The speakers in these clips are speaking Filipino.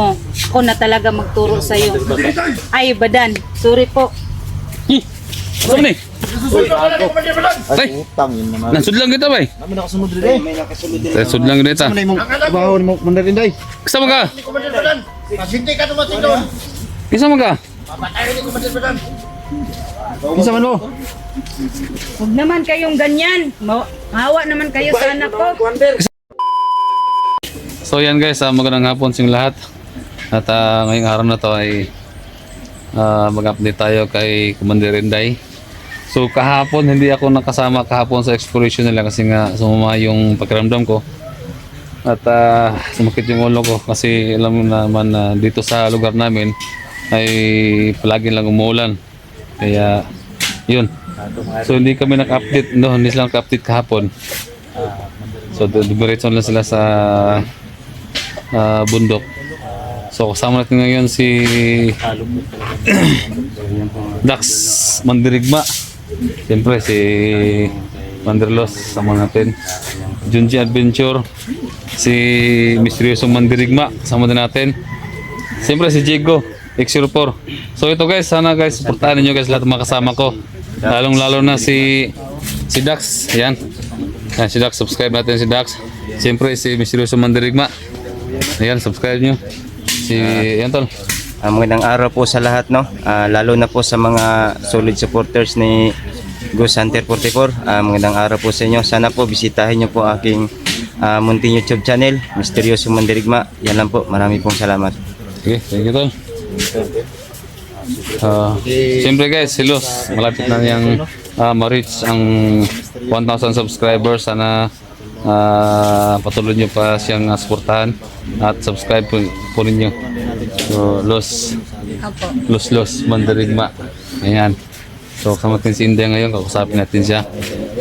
mo. Ako na talaga magturo sa'yo. Ay, Badan. Sorry po. Ano ni? Tay, Utang yun naman. nasudlang kita bay. Namin nakasunod rin eh. May nakasulod din. Nasudlang kita. Ano yung trabaho ni Mandarin Day? Kasama ka? Hindi ka dumating doon. Kasama ka? Papatayin ni Kumadir Badan. Isa man mo. Huwag naman kayong ganyan. Mahawa naman kayo sa anak ko. So yan guys, magandang hapon sa inyong lahat. At ngayong araw na to ay mag-update tayo kay Commander Inday. So kahapon hindi ako nakasama kahapon sa exploration nila kasi nga sumama yung pakiramdam ko. At sumakit yung ulo ko kasi alam mo naman na dito sa lugar namin ay palagi lang umuulan. Kaya yun. So hindi kami naka-update, no, hindi sila naka-update kahapon. So dumiretso lang sila sa bundok. So kasama natin ngayon si Dax Mandirigma. Siyempre si Manderlos sama natin. Junji Adventure. Si Misteryosong Mandirigma sama din natin. Siyempre si Jigo X04. So ito guys, sana guys supportahan niyo guys lahat ng mga kasama ko. Lalong-lalo na si Dax. Ayan. Si Dax, subscribe natin si Dax. Siyempre si Misteryosong Mandirigma. Ayan, subscribe nyo. Ayan tol. Magandang araw po sa lahat, no? Lalo na po sa mga solid supporters ni Ghost Hunter 44. Magandang araw po sa inyo. Sana po bisitahin nyo po aking munting YouTube channel, Misteryosong Mandirigma. Yan lang po. Marami pong salamat. Okay, thank you tol. Siyempre guys, si Los, malapit na niyang ma-reach ang 1,000 subscribers. Sana patuloy nyo pa siyang suportahan at subscribe po ninyo. So, Los Mandirigma. Ayan. So, kasama natin si Inday ngayon, kakusapin natin siya.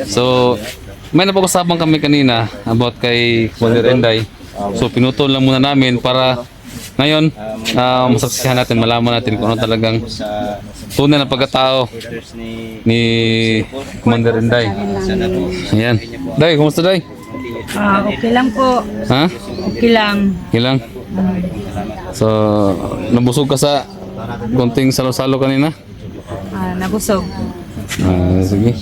So, may napag-usapan kami kanina about kay Commander Inday. So, pinutol lang muna namin para ngayon, masaksihan natin, malaman natin kung ano talagang tunay na pagkatao ni Commander Inday. Ayan. Day, kumusta Day? Okay lang po. Ha? Okay lang. Okay lang. So, nabusog ka sa konting salo-salo kanina? Nabusog. Sige.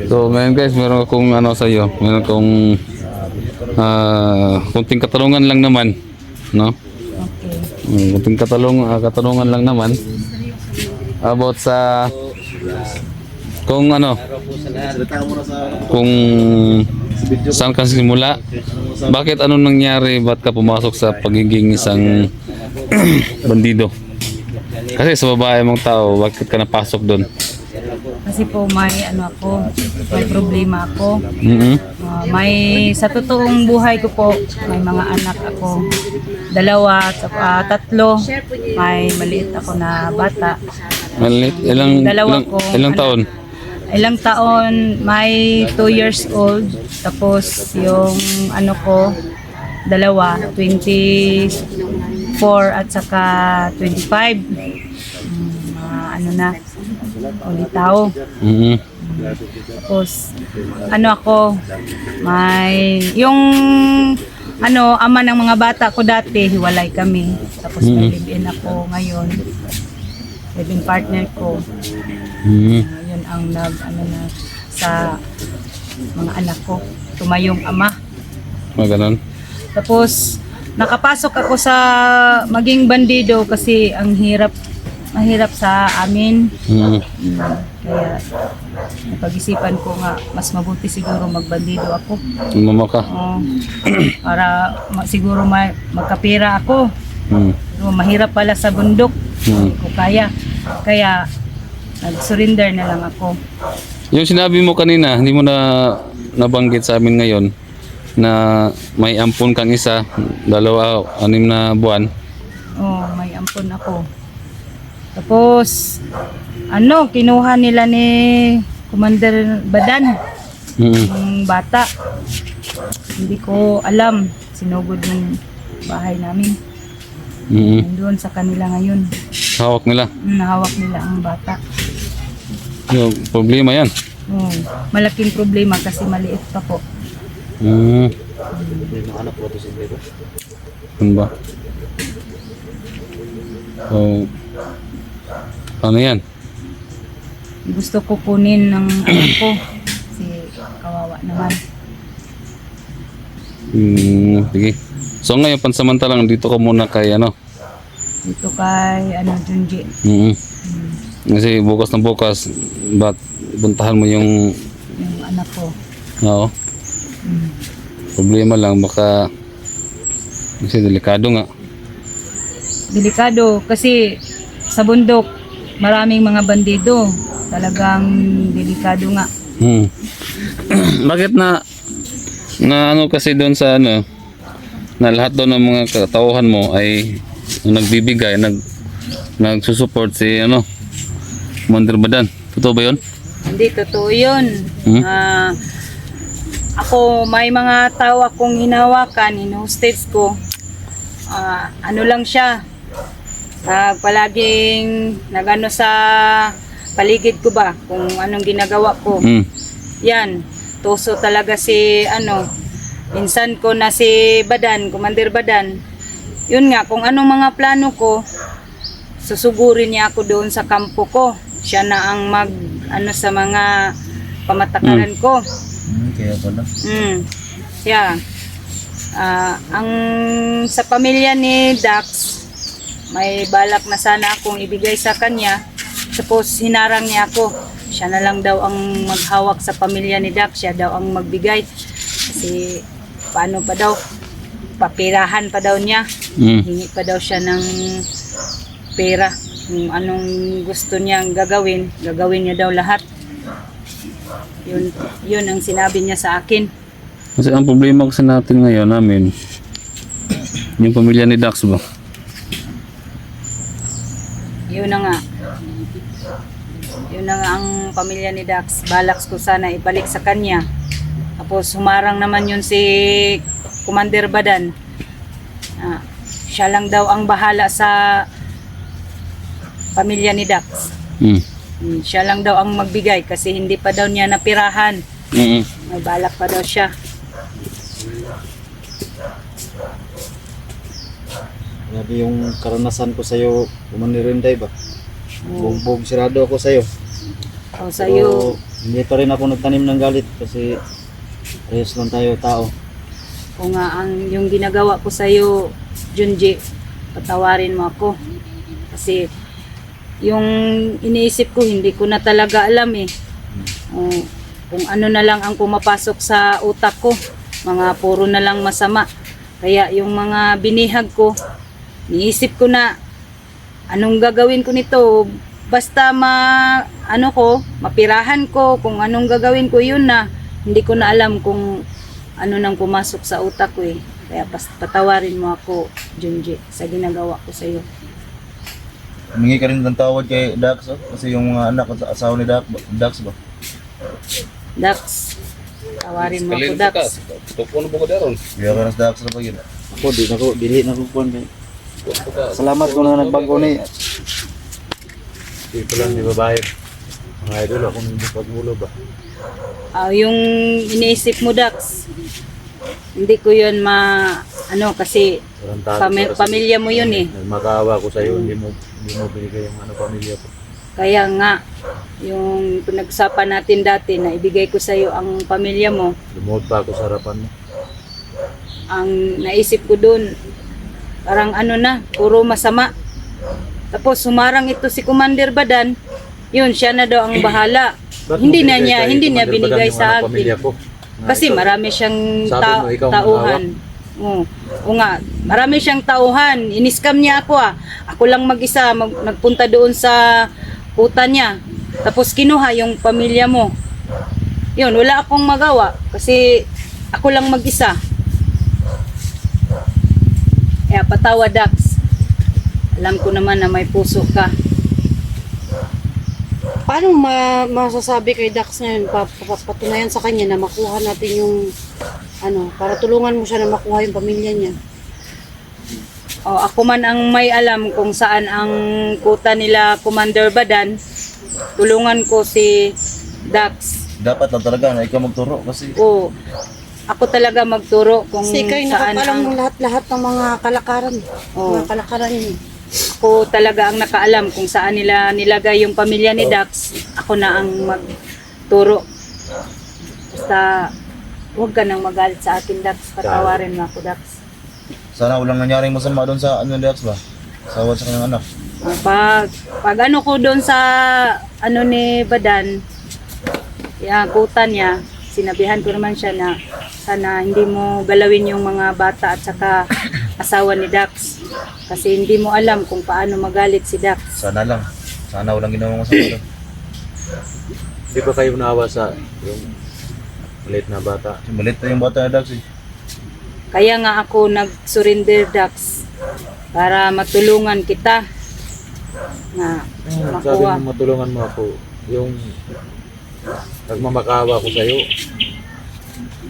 So, ngayon guys, meron akong ano sa iyo. Meron akong konting katanungan lang naman, no? Okay. Konting katanungan lang naman about sa kung ano, kung saan ka simula, bakit ano nangyari, ba't ka pumasok sa pagiging isang bandido? Kasi sa babae mong tao, bakit ka napasok doon? Kasi po may may problema ako. May sa totoong buhay ko po, may mga anak ako. 2 at 3. May maliit ako na bata. Maliit, ilang taon? Ilang taon, may 2 years old. Tapos yung ko, 2, 24 at saka 25. Na, ulitaw. Tapos, yung ama ng mga bata ko dati, hiwalay kami. Tapos may live-in ako ngayon. Live-in partner ko. Yun ang sa mga anak ko. Tumayong ama. Maganon. Tapos, nakapasok ako sa maging bandido kasi mahirap sa amin. Kaya napag-isipan ko nga mas mabuti siguro magbandido ako. Mama ka. Para siguro magkapira ako. Pero mahirap pala sa bundok. Hindi ko kaya. Kaya nag-surrender na lang ako. Yung sinabi mo kanina, hindi mo na nabanggit sa amin ngayon na may ampon kang isa, 2, 6 na buwan. May ampon ako. Tapos, kinuha nila ni Commander Badan, yung bata. Hindi ko alam, sinugod ng bahay namin. Doon sa kanila ngayon. Hawak nila? Nahawak nila ang bata. Yung problema yan? Malaking problema kasi maliit pa po. Ano ba? So, ano yan? Gusto ko kunin ng anak ko. Kasi kawawa naman. Sige. So ngayon, pansamantalang dito ka muna kay ano? Dito kay Junji. Kasi bukas na bukas, ba't puntahan mo yung Yung anak ko. oo. Problema lang, baka kasi delikado nga. Delikado kasi sa bundok maraming mga bandido. Talagang delikado nga. Bakit na ano kasi doon sa ano, na lahat doon ng mga katauhan mo ay nagbibigay, nagsusupport si ano, Commander Badan. Totoo ba yun? Hindi totoo yun. Ako, may mga tao akong hinawakan, in-hostage ko. Ano lang siya, palaging nagano sa paligid ko ba, kung anong ginagawa ko. Yan, tuso talaga si minsan ko na si Badan, Commander Badan. Yun nga, kung anong mga plano ko, susugurin niya ako doon sa kampo ko. Siya na ang sa mga pamatakaran ko. Kaya pala. Yeah. Ang sa pamilya ni Dax, may balak na sana akong ibigay sa kanya. Tapos hinarang niya ako. Siya na lang daw ang maghawak sa pamilya ni Dax. Siya daw ang magbigay. Kasi paano pa daw? Papirahan pa daw niya. Hingi pa daw siya ng pera. Kung anong gusto niyang gagawin niya daw lahat. Yun ang sinabi niya sa akin. Kasi ang problema kasi natin ngayon namin, yung pamilya ni Dax ba? Yun na nga. Yun na nga ang pamilya ni Dax. Balak ko sana ibalik sa kanya. Tapos humarang naman yun si Commander Badan. Siya lang daw ang bahala sa pamilya ni Dax. Siya lang daw ang magbigay kasi hindi pa daw niya napirahan. May balak pa daw siya. Grabe yung karanasan ko sa'yo, Commander Inday ba? Bugbog sirado ako sa'yo. O sa'yo, Hindi pa rin ako nagtanim ng galit kasi ayos lang tayo tao. kung nga yung ginagawa ko sa'yo, Junji, patawarin mo ako. Kasi yung iniisip ko, hindi ko na talaga alam eh. Kung ano na lang ang pumapasok sa utak ko, mga puro na lang masama. Kaya yung mga binihag ko, iniisip ko na anong gagawin ko nito. Basta mapirahan ko, kung anong gagawin ko yun na. Hindi ko na alam kung ano nang pumasok sa utak ko eh. Kaya patawarin mo ako, Junji, sa ginagawa ko sa iyo. Humingi ka rin ng tawad kay Dax kasi yung mga anak at asawa ni Dax ba? Dax, tawarin mo ako, Dax. Tupuno po ko daron. Kaya ka na sa Dax na ba yun? Ako, dili na ko kuhan kay. Salamat ko na nagbago ni. Ito lang di babae. Mga idol, ako nang pagmulo ba? Yung iniisip mo, Dax, hindi ko yun kasi pamilya mo yun eh. Magkaawa ko sa'yo, hindi mo binigay yung pamilya ko. Kaya nga, yung pinag-usapan natin dati na ibigay ko sa iyo ang pamilya mo, Lumuhod pa ako sa harapan mo. ang naisip ko dun, parang puro masama. Tapos sumarang ito si Commander Badan, yun, siya na daw ang bahala. Hindi niya binigay sa akin. Kasi marami siyang tauhan. Oo nga, marami siyang tauhan. Iniskam niya ako Ako lang mag-isa, nagpunta doon sa kuta niya. Tapos kinuha yung pamilya mo. Yun, wala akong magawa kasi ako lang mag-isa. Kaya patawa, Dax. Alam ko naman na may puso ka. Paano masasabi kay Dax ngayon, patunayan sa kanya na makuha natin yung para tulungan mo siya na makuha yung pamilya niya? Ako man ang may alam kung saan ang kuta nila Commander Badan. Tulungan ko si Dax. Dapat lang talaga na ikaw magturo kasi Ako talaga magturo kung Kasi kayo saan nakakalam ang... ng lahat-lahat ng mga kalakaran. Oo. Mga kalakaran niya. ako talaga ang nakaalam kung saan nila nilagay yung pamilya ni Dax. Ako na ang magturo. Basta huwag ka nang magalit sa akin, Dax. Patawarin mo ako, Dax. Sana walang nangyaring masama doon sa ano Dax ba? Sawad sa kanyang anak. Pag ano ko doon sa ano ni Badan, kutan niya, sinabihan ko naman siya na sana hindi mo galawin yung mga bata at saka asawa ni Dax. Kasi hindi mo alam kung paano magalit si Dax. Sana lang. Sana walang ginawang masama doon. Di ba kayo naawa sa yung maliit na bata? Malit na yung bata na Dax eh. Kaya nga ako nag-surrender, Dax, para matulungan kita na Sabi makuha. mo matulungan mo ako. Yung nagmamakawa ko sa'yo.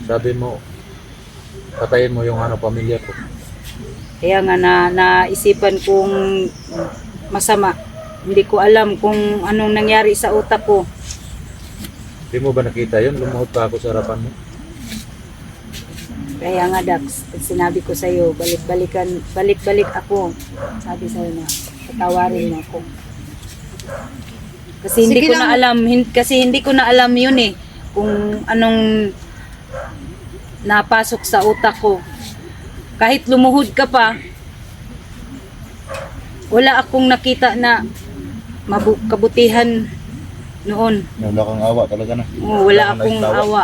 Sabi mo, patayin mo yung pamilya ko. Kaya nga naisipan kong masama. Hindi ko alam kung anong nangyari sa utak ko. Di mo ba nakita yun? Lumuhod pa ako sa harapan mo. Kaya nga, Dax, sinabi ko sa'yo, balik-balik ako. Sabi sa'yo na, patawarin mo ako. Kasi hindi Sige ko na lang. alam, kasi hindi ko na alam yun eh, kung anong napasok sa utak ko. Kahit lumuhod ka pa, wala akong nakita na kabutihan noon. Wala kang awa talaga na. Oo, wala kang akong naisawa. awa.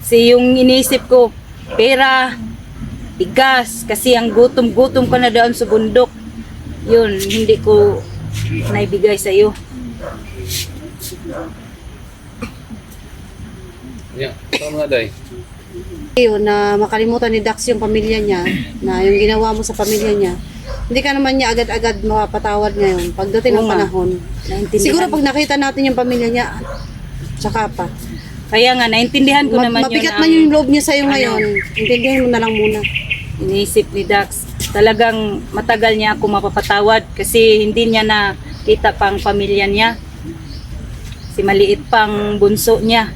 Kasi yung iniisip ko, pera, tigas, kasi ang gutom-gutom ka na doon sa bundok. Yun, hindi ko naibigay sa iyo. Yeah, ito mga day. Yun, na makalimutan ni Dax yung pamilya niya, na yung ginawa mo sa pamilya niya, hindi ka naman niya agad-agad makapatawad ngayon. Pagdating ng Oo nga. panahon, Naintindihan. siguro pag nakita natin yung pamilya niya, tsaka pa. Kaya nga, naintindihan ko naman Mabigat yun man ang yung loob niya sa'yo ngayon, intindihan mo na lang muna. iniisip ni Dax. Talagang matagal niya ako mapapatawad kasi hindi niya nakita pang pamilya niya. Si maliit pang bunso niya.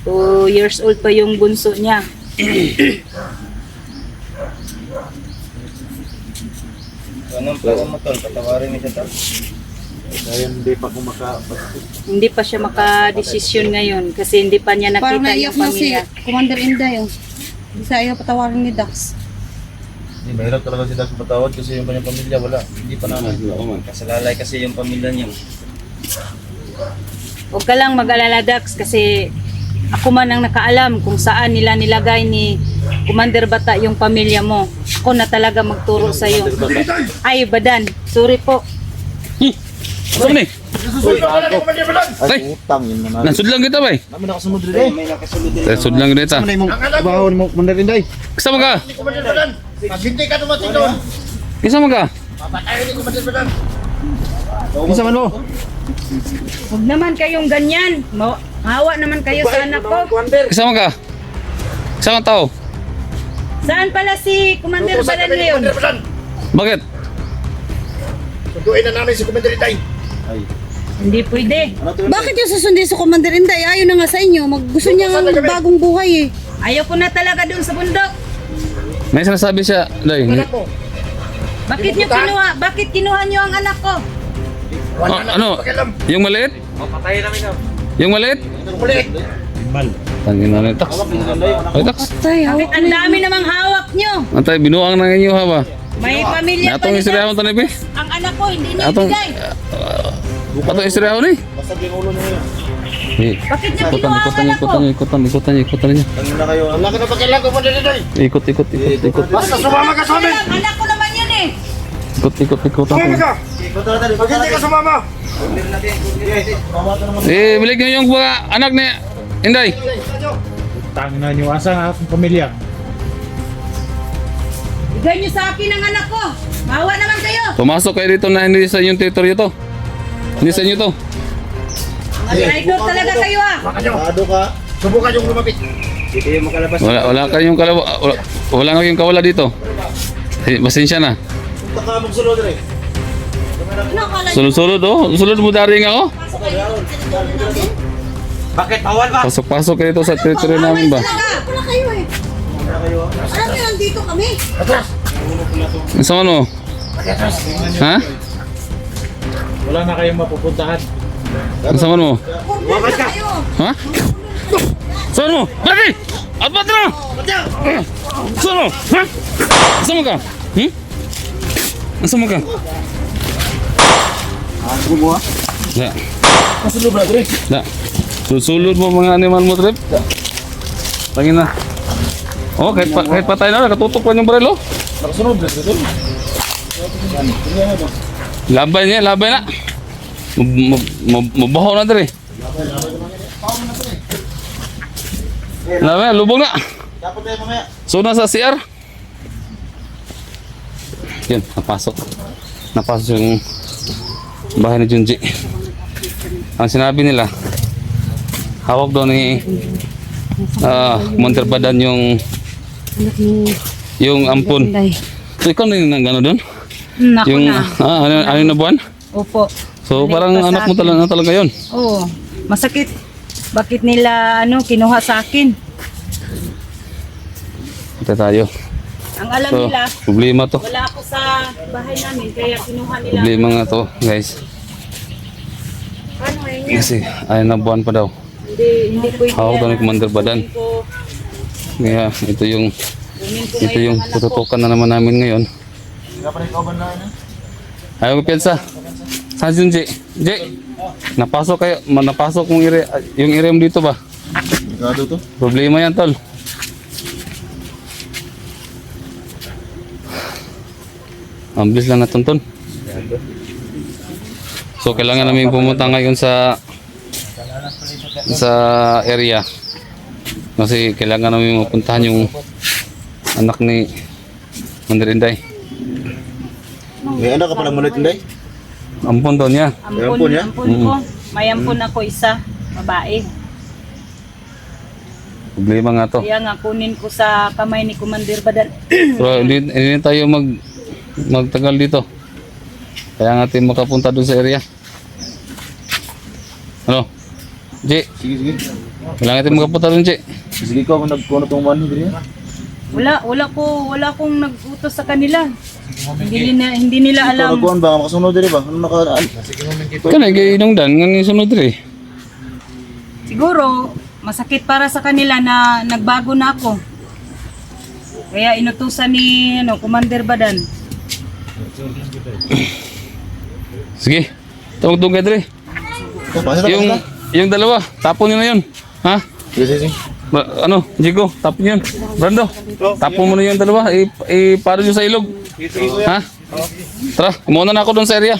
2 years old pa yung bunso niya. Anong plano mo tol? Patawarin niya siya tol? Kaya hindi pa ako Hindi pa siya makadesisyon ngayon kasi hindi pa niya Parang nakita naiyak yung na si pamilya. Commander Inday, oh. Hindi sa ayaw patawarin ni Dax. Hindi, mahirap talaga si Dax patawad kasi yung kanyang pamilya wala. Hindi pa namin. Kasalalay kasi yung pamilya niyo. Huwag ka lang mag-alala, Dax, kasi ako man ang nakaalam kung saan nila nilagay ni Commander Bata yung pamilya mo. Ako na talaga magturo sa iyo. Ay, Badan, sorry po. Ano ni? Ay, utang yun na namin. Nasudlang kita ba? Namin nakasunod rin eh. May nakasulod din. Sudlang kita. Ano yung trabaho ni mo, Commander Inday? Kasama ka? Kasama ka? Isa man mo? Huwag naman kayong ganyan. Mahawa naman kayo sa anak ko. Kasama ka? Kasama tao? Saan pala si Commander Badan ngayon? Bakit? Sunduin na namin si Commander Itay. Ay. Hindi pwede. Ano to? Bakit yung susundin sa Commander Inday? Ayaw na nga sa inyo. Gusto niya nga bagong buhay eh. Ayaw ko na talaga dun sa bundok. May sinasabi siya, day. Anak mo. Bakit niyo kinuha? Bakit kinuha niyo ang anak ko? Wala Ah, na ano? pakialam. Yung maliit? Papatayin namin na. Yung maliit? Ulit. Tangin na rin, tax. Ay, tax. Tay, Bakit ang dami namang hawak niyo? Antay, binuang na inyo ha ba? May pamilya pa Atong ni istorya mo Dax. to ni Pi? Ang anak ko hindi niyo Atong ibigay. Atong istorya mo ni? Basag yung ulo niya. Bakit niyo Ikutan, kinuha ang ikutan, anak ko? ikutan niya. Tangin na kayo. Wala ka na pakialam Commander Itay. Ikot. Basta sumama ka sa amin. Anak ko naman yun eh. Ikot. Sumama ka. Pag hindi ka sumama. Bilig niyo yung mga anak ni Inday. Tangin na niyo asa akong pamilya. Bigay niyo sa akin ang anak ko. Mahawa naman kayo. Pumasok kayo dito na hindi sa inyong teritoryo to. Hindi sa inyo to. Traitor talaga kayo ah. Sado ka. Subukan yung lumapit. Hindi kayo makalabas. Wala kayong kalawa. Wala kayong kawala dito. Pasensya na. Punta ka magsulod rin. Sulod-sulod oh. Sulod mo daring ako. Bakit bawal ba? Pasok kayo dito sa teritoryo namin ba? Wala kayo eh. Alam niyo, nandito kami. Saan mo? Ha? Wala na kayong mapupuntahan. Saan mo? Lumabas ka! Ha? Saan mo? Bakit? At ba't na? Saan mo? Ha? Saan mo ka? Saan mo ka? Ya. Masulog na, Dre. Ya. Susulod mo mga animal mo, Trip. Tangin na. Oh, kahit patay na, nakatutok pa yung baril, oh. Nakasunod, Dre. Dre. Labay niya, labay na. Mabaho na, Trip. Labay, lubog na. Dapat tayo mamaya. So, nasa CR. Yun, napasok. Napasok yung bahay ni Junji. Ang sinabi nila, hawak doon ni Commander Badan yung ampun. So, ikaw na yung gano'n doon? Ako Yung, na. ano na buwan? Opo. So, Balik parang pa sa anak mo akin. talaga yun. Oo. Masakit. Bakit nila kinuha sa akin? Ito tayo. Ang alam So, nila, problema to. wala ako sa bahay namin kaya kinuha nila. Problema nga to, guys. Ano yun? Kasi, ayun na buwan pa daw. Hindi pwede. Hawak daw ni Commander Badan. Ko, Kaya, ito yung kunin ko ito ngayon yung ang anak ko. tututukan na naman namin ngayon. Ayaw ko piyansa. Saan si Jay? Jay, napasok kayo, napasok mong yung area mo dito ba? Gado to. Problema yan, tol. Ang bilis lang natunton. So, kailangan namin pumunta ngayon sa area. Kasi kailangan namin mapuntahan yung anak ni Mandarinday. May anak ka palang malit, Inday? Ampon daw niya. Ampun niya? Ampun ko. May ampun ako isa, babae. Problema nga to. Kaya nga kunin ko sa kamay ni Commander Badan. Pero hindi tayo magtagal dito. Kaya natin makapunta doon sa area. Ano? Ji, Sige, sige. kailangan natin makapunta doon, Ji. Sige ko, nagkuno tong man, Dre. Wala akong nag-utos sa kanila. Hindi nila alam. Nagkuhan ba? Makasunod, Dre ba? Ano naka... Kana giinungdan nga sunod rin. Siguro, masakit para sa kanila na nagbago na ako. Kaya inutusan ni Commander Badan. Sige. Tawag doon kay Dre. Yung dalawa, tapon niyo na yun. Ha? Sige, sige. Ano, Jigo, tapon yun. Brando, tapon mo na yung dalawa. Iparo nyo sa ilog. Ha? Tara, kumuha na ako doon sa area.